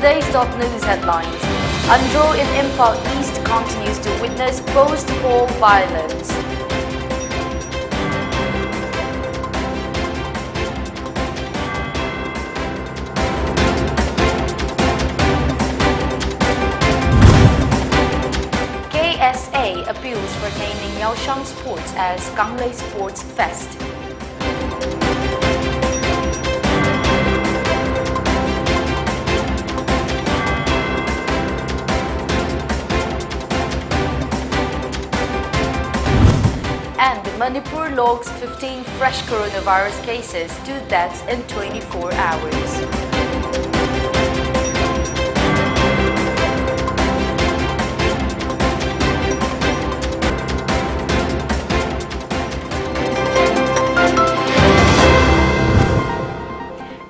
Today's top news headlines. Andro in Imphal East continues to witness post-poll violence. KSA appeals for naming Yaoshang Sports as Ganglei Sports Fest. And Manipur logs 15 fresh coronavirus cases, 2 deaths in 24 hours.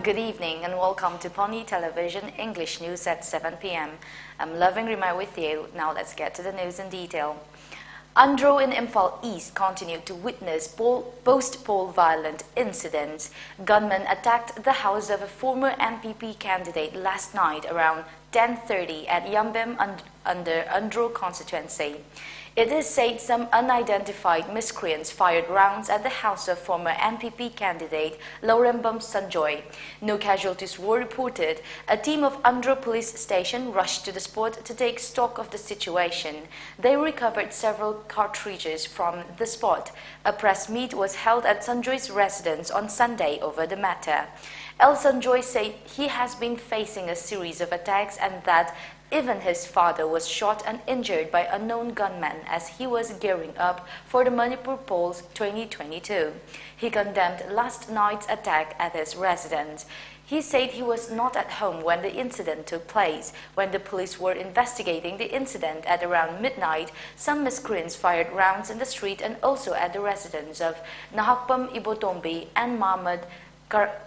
Good evening and welcome to Pony Television English News at 7 p.m. I'm Loving Rima with you. Now let's get to the news in detail. Andro in Imphal East continued to witness post-poll violent incidents. Gunmen attacked the house of a former NPP candidate last night around 10:30 at Yambem under Andro constituency. It is said some unidentified miscreants fired rounds at the house of former NPP candidate Laurembam Sanjoy. No casualties were reported. A team of Andro police station rushed to the spot to take stock of the situation. They recovered several cartridges from the spot. A press meet was held at Sanjoy's residence on Sunday over the matter. El Sanjoy said he has been facing a series of attacks and that even his father was shot and injured by unknown gunmen as he was gearing up for the Manipur polls 2022. He condemned last night's attack at his residence. He said he was not at home when the incident took place. When the police were investigating the incident at around midnight, some miscreants fired rounds in the street and also at the residence of Nahakpam Ibotombi and Mahmoud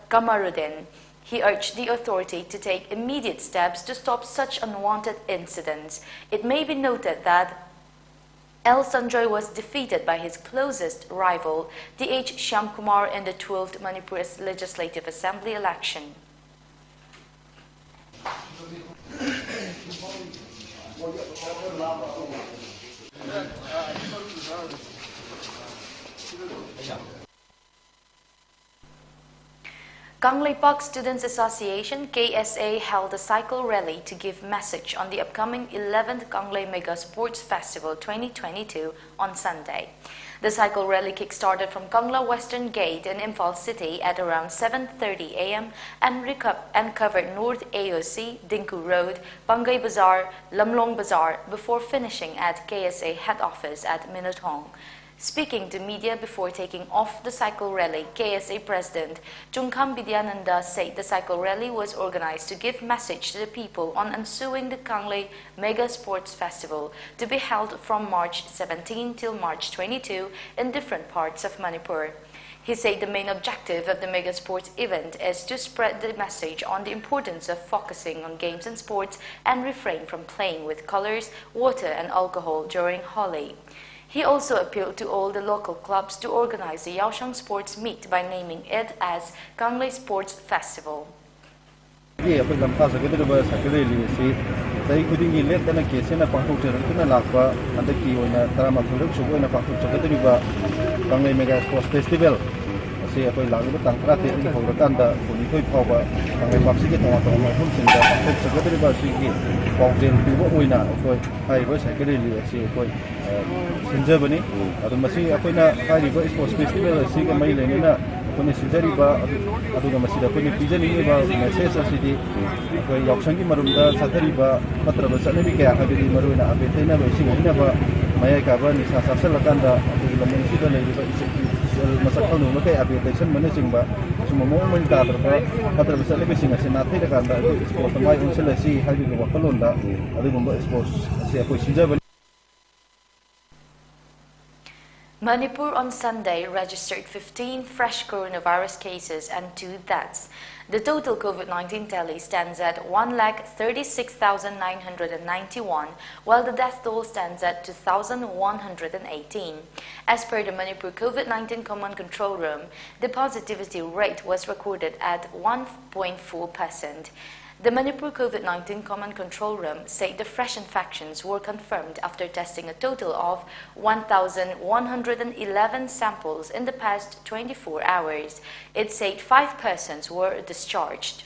Kamaruddin. He urged the authority to take immediate steps to stop such unwanted incidents. It may be noted that El Sanjoy was defeated by his closest rival, D.H. Shyamkumar, in the 12th Manipur Legislative Assembly election. Ganglei Park Students Association KSA held a cycle rally to give message on the upcoming 11th Ganglei Mega Sports Festival 2022 on Sunday. The cycle rally kick-started from Kangla Western Gate in Imphal City at around 7:30 a.m. and covered North AOC, Dinku Road, Bangay Bazaar, Lamlong Bazaar before finishing at KSA head office at Minutong. Speaking to media before taking off the cycle rally, KSA President Chungkham Vidyananda said the cycle rally was organized to give message to the people on ensuing the Ganglei Mega Sports Festival to be held from March 17 till March 22 in different parts of Manipur. He said the main objective of the mega sports event is to spread the message on the importance of focusing on games and sports and refrain from playing with colors, water and alcohol during Holi. He also appealed to all the local clubs to organize the Yaoshang Sports Meet by naming it as Ganglei Sports Festival. से अकोई लागिबो तंत्रा ते नि होरकांदा पुलिखोय फावबा थांगाय पाक्सिगे तंगा तंगा मफुमसिंदा अकोय सगदरिबा सिगी पावजेन पिबो ओइना अकोय हाइबो साइकेलि से अकोय सिनजबनि अदु मसि अकोयना हाइबो sports festival सिगे मै लेनेना अकोयना सिजरिबा अदुगा मसिदा अकोयनि पिजनिबा message असिदि अकोय यावसंगी मरुमदा साथरिबा पत्रबा सनबि कया हाबिदि मरुना अबेथैना बैसिगनिनाबा माया काबा निसा सासलकांदा अदुगा लमनसिदा लेरिबा Masakal nung kay abitation managing ba sumamo man tatrapa patrabasa lebising asi nathi da kanda sports mai unsela si habi ko wakalonda adu gumba sports si apoy sinjaba. Manipur on Sunday registered 15 fresh coronavirus cases and 2 deaths. The total COVID-19 tally stands at 136,991, while the death toll stands at 2,118. As per the Manipur COVID-19 Command Control Room, the positivity rate was recorded at 1.4%. The Manipur Covid-19 Command Control Room said the fresh infections were confirmed after testing a total of 1,111 samples in the past 24 hours. It said 5 persons were discharged.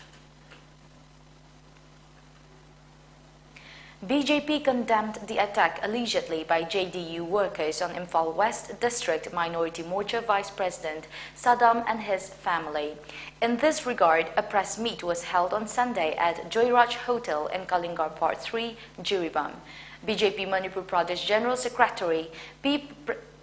BJP condemned the attack allegedly by JDU workers on Imphal West District Minority Morcha Vice President Saddam and his family. In this regard, a press meet was held on Sunday at Joyraj Hotel in Kalingar Part 3, Jiribam. BJP Manipur Pradesh General Secretary P.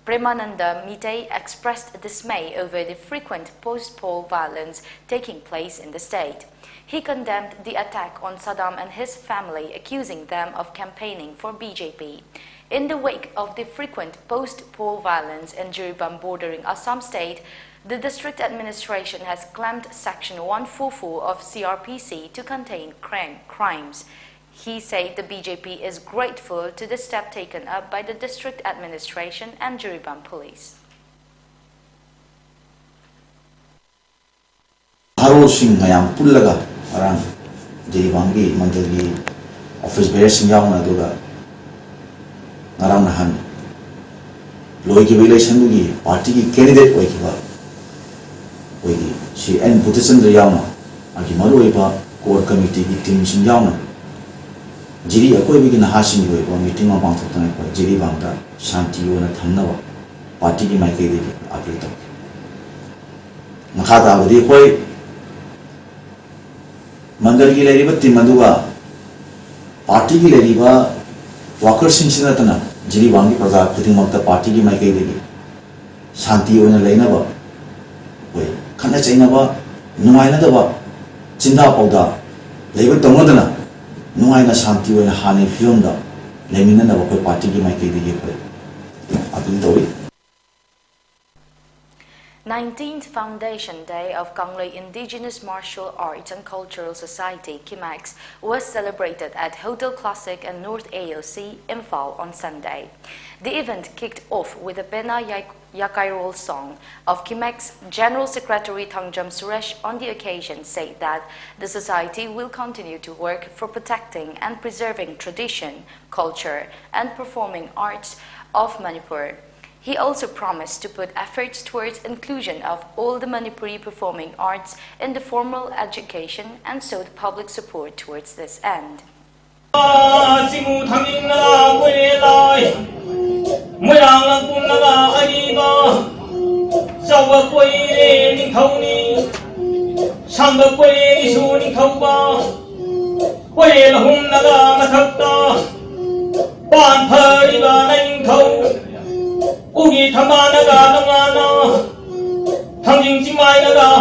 Premananda Mite expressed dismay over the frequent post-poll violence taking place in the state. He condemned the attack on Saddam and his family, accusing them of campaigning for BJP. In the wake of the frequent post-poll violence in Jiribam bordering Assam state, the district administration has clamped Section 144 of CRPC to contain crimes. He said the BJP is grateful to the step taken up by the district administration and Jiribam police. Harosing mayang pullaga arang Jiribangi mandalgi office bears yauna duga ngarang nahan loiki relation dugi party ki candidate oikiba oigi si N Putisandra yauna aki maruiba core committee ki team sing yauna Jiri akoi bigi nahasing oiba meeting ma pangthoktan ko Jiribangda shanti yona thamnaba party ki maike de appeal to makhada budi koi Mandal ki leriba team maduga party ki leriba workers sinsinatana Jiribang ki praja khudingmakta party ki maikai degi shanti oina leinaba oi khana chainaba nuaina daba chinda pauda leiba tongodana nuaina shanti oina hani fiomda lemina na koi party ki maikai degi koi apil towi 19th Foundation Day of Kanglei Indigenous Martial Arts and Cultural Society, KIMAX, was celebrated at Hotel Classic and North AOC, Imphal on Sunday. The event kicked off with a Pena Yakairol song of KIMAX. General Secretary Thangjam Suresh on the occasion said that the society will continue to work for protecting and preserving tradition, culture, and performing arts of Manipur. He also promised to put efforts towards inclusion of all the Manipuri performing arts in the formal education and sought public support towards this end. Ugi Tamanaga Namana Tangjing Jimainaga.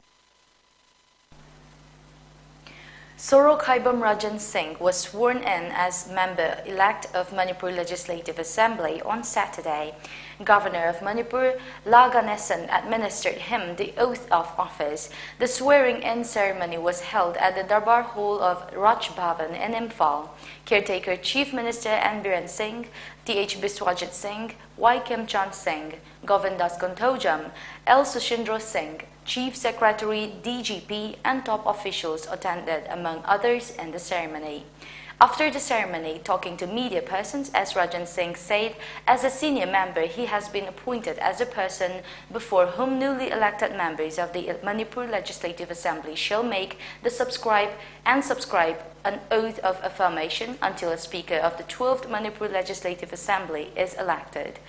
Sorok Haibam Rajan Singh was sworn in as member-elect of Manipur Legislative Assembly on Saturday. Governor of Manipur, La Ganesan, administered him the oath of office. The swearing-in ceremony was held at the Darbar Hall of Raj Bhavan in Imphal. Caretaker Chief Minister N. Biren Singh, T.H. Biswajit Singh, Y. Kim Chan Singh, Govindas Kontojam, L. Sushindra Singh, Chief Secretary, DGP, and top officials attended, among others, in the ceremony. After the ceremony, talking to media persons, S. Rajan Singh said, as a senior member, he has been appointed as a person before whom newly elected members of the Manipur Legislative Assembly shall make the subscribe an oath of affirmation until a speaker of the 12th Manipur Legislative Assembly is elected.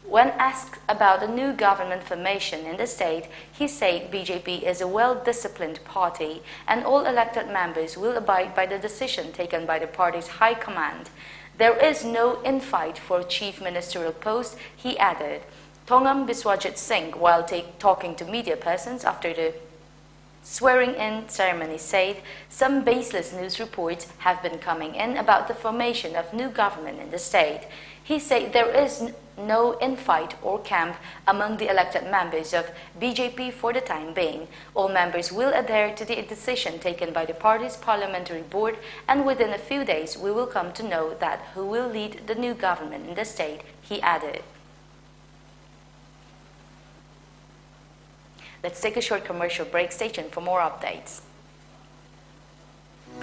When asked about the new government formation in the state, he said BJP is a well-disciplined party and all elected members will abide by the decision taken by the party's high command. There is no infight for chief ministerial post, he added. Thongam Biswajit Singh, while talking to media persons after the swearing-in ceremony, said some baseless news reports have been coming in about the formation of new government in the state. He said there is no infight or camp among the elected members of BJP for the time being. All members will adhere to the decision taken by the party's parliamentary board, and within a few days we will come to know that who will lead the new government in the state, he added. Let's take a short commercial break. Stay tuned for more updates.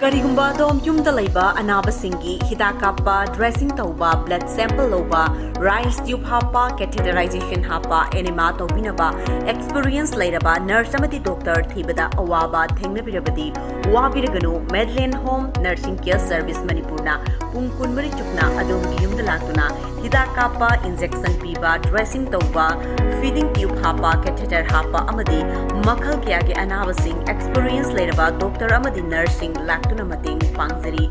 Karigumba dom yumda laiba anaba singi hidakapa dressing tauba blood sample loba rice tube hapa catheterization hapa enema tobinaba experience lairaba nurse amati doctor thibada awaba thengnabirabadi wabiraganu Medlane Home Nursing Care Service Manipurna pungkun mari chukna adom yumda latuna hidakapa injection piba dressing tauba feeding tube hapa catheter hapa amadi makhal kya ge anaba sing experience lairaba doctor amadi nursing tuna mating pangzari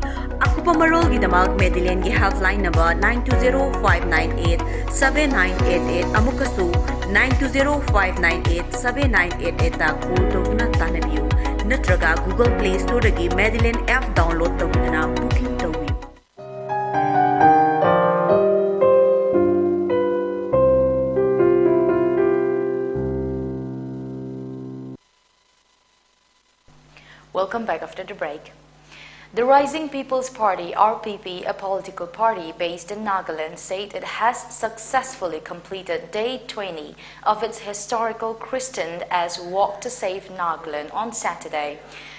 akupa marol gi damak Medlane gi helpline number 9205987988 amukasu 9205987988 ta call tuna tanabiu natraga Google Play Store gi Medlane app download tawduna booking tawi Welcome back after the break. The Rising People's Party, RPP, a political party based in Nagaland, said it has successfully completed Day 20 of its historical christened as Walk to Save Nagaland on Saturday.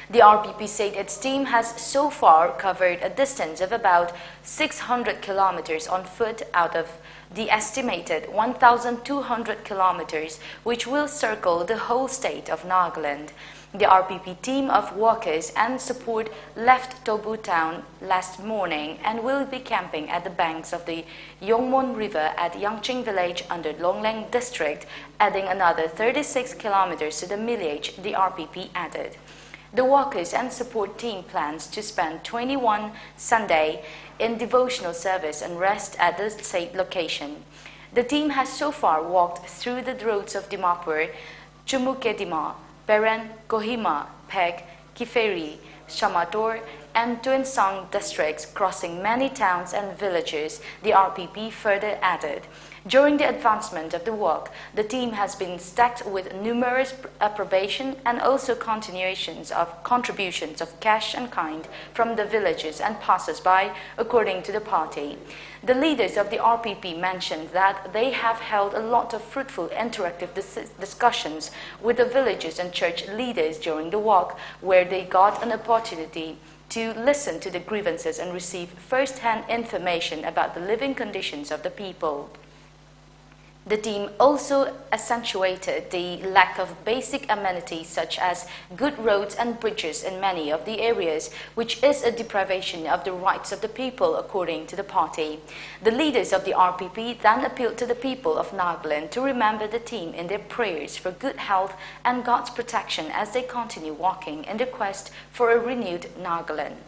The RPP said its team has so far covered a distance of about 600 kilometers on foot out of the estimated 1,200 kilometers which will circle the whole state of Nagaland. The RPP team of workers and support left Tobu town last morning and will be camping at the banks of the Yongmon River at Yangching village under Longleng district, adding another 36 kilometers to the millage, the RPP added. The workers and support team plans to spend 21 Sunday in devotional service and rest at the said location. The team has so far walked through the roads of Dimapur, Chumukedima, Beren, Kohima, Peg, Kiferi, Shamator, and Tuensang districts, crossing many towns and villages, the RPP further added. During the advancement of the work, the team has been stacked with numerous approbation and also contributions of cash and kind from the villagers and passers-by, according to the party. The leaders of the RPP mentioned that they have held a lot of fruitful interactive discussions with the villagers and church leaders during the walk, where they got an opportunity to listen to the grievances and receive first-hand information about the living conditions of the people. The team also accentuated the lack of basic amenities such as good roads and bridges in many of the areas, which is a deprivation of the rights of the people, according to the party. The leaders of the RPP then appealed to the people of Nagaland to remember the team in their prayers for good health and God's protection as they continue walking in the quest for a renewed Nagaland.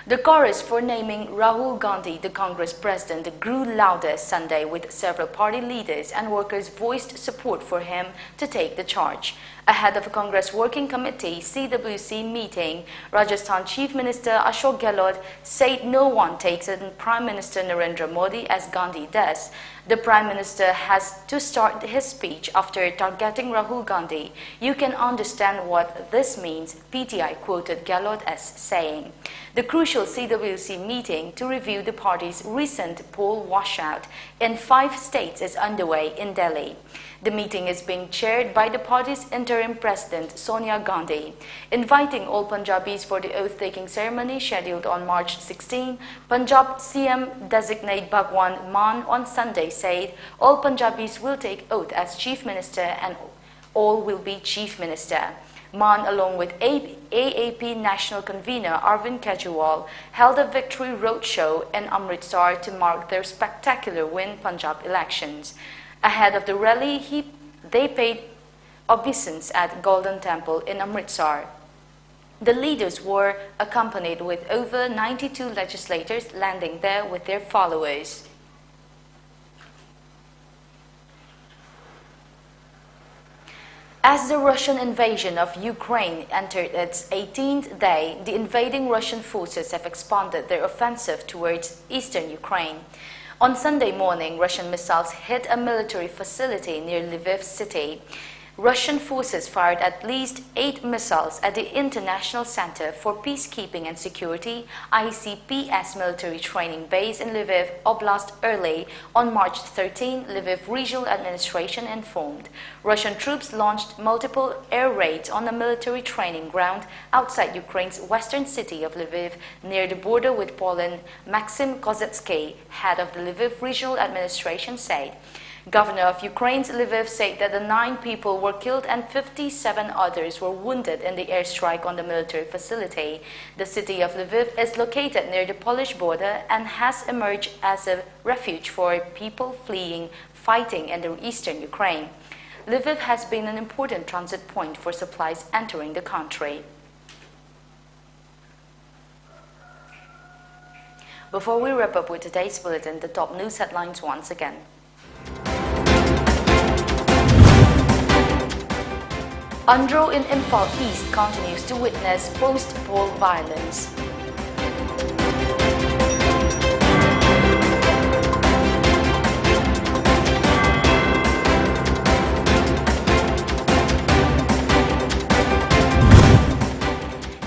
The chorus for naming Rahul Gandhi the Congress president grew louder Sunday, with several party leaders and workers voiced support for him to take the charge. Ahead of a Congress Working Committee CWC meeting, Rajasthan Chief Minister Ashok Gehlot said no one takes in Prime Minister Narendra Modi as Gandhi does. The Prime Minister has to start his speech after targeting Rahul Gandhi. You can understand what this means, PTI quoted Gehlot as saying. The crucial CWC meeting to review the party's recent poll washout in 5 states is underway in Delhi. The meeting is being chaired by the party's interim president, Sonia Gandhi. Inviting all Punjabis for the oath-taking ceremony scheduled on March 16, Punjab CM designate Bhagwan Mann on Sunday said all Punjabis will take oath as Chief Minister and all will be Chief Minister. Mann, along with AAP National Convener Arvind Kejriwal, held a victory roadshow in Amritsar to mark their spectacular win Punjab elections. Ahead of the rally, they paid obeisance at Golden Temple in Amritsar. The leaders were accompanied with over 92 legislators landing there with their followers. As the Russian invasion of Ukraine entered its 18th day, the invading Russian forces have expanded their offensive towards eastern Ukraine. On Sunday morning, Russian missiles hit a military facility near Lviv city. Russian forces fired at least 8 missiles at the International Center for Peacekeeping and Security (ICPS) military training base in Lviv Oblast early on March 13, Lviv Regional Administration informed. Russian troops launched multiple air raids on a military training ground outside Ukraine's western city of Lviv, near the border with Poland. Maxim Kozetsky, head of the Lviv Regional Administration, said. Governor of Ukraine's Lviv said that the 9 people were killed and 57 others were wounded in the airstrike on the military facility. The city of Lviv is located near the Polish border and has emerged as a refuge for people fleeing fighting in the eastern Ukraine. Lviv has been an important transit point for supplies entering the country. Before we wrap up with today's bulletin, the top news headlines once again. Andhra in Imphal East continues to witness post-poll violence.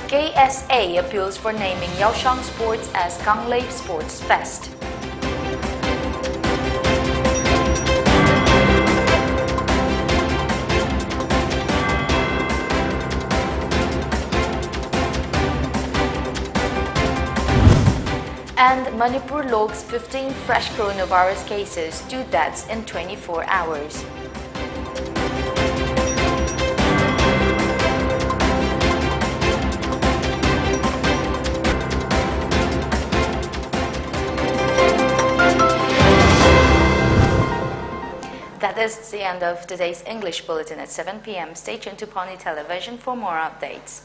KSA appeals for naming Yaoshang Sports as Ganglei Sports Fest. And Manipur logs 15 fresh coronavirus cases, 2 deaths in 24 hours. That is the end of today's English bulletin at 7 p.m. Stay tuned to Pony Television for more updates.